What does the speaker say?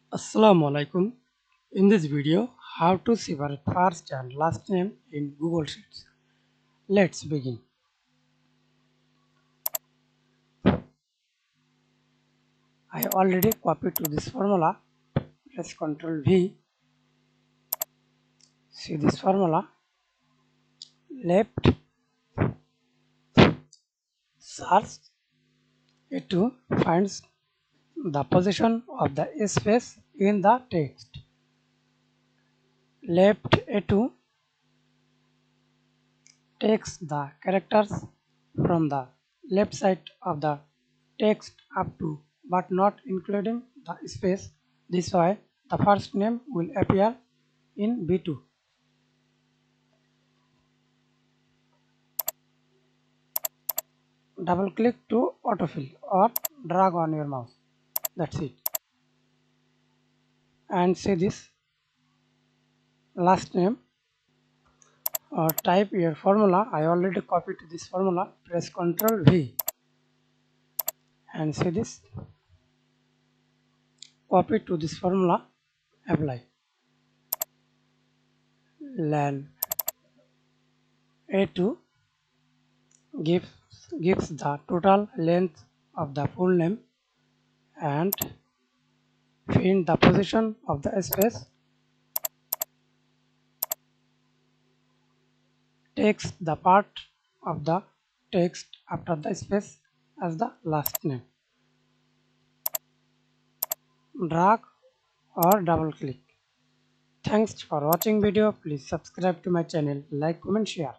Assalamu Walaikum. In this video, how to separate first and last name in Google Sheets. Let's begin. I already copied to this formula. Press Ctrl V. See this formula. Left search it to finds the position of the space in the text. Left A2 takes the characters from the left side of the text up to but not including the space. This way the first name will appear in B2. Double click to autofill or drag on your mouse. That's it. And see this last name or type your formula. I already copied this formula. Press Ctrl V and see this. Copy to this formula. Apply. Len A2 gives the total length of the full name and find the position of the space. Takes the part of the text after the space as the last name. Drag or double click. Thanks for watching video. Please subscribe to my channel, like, comment, share.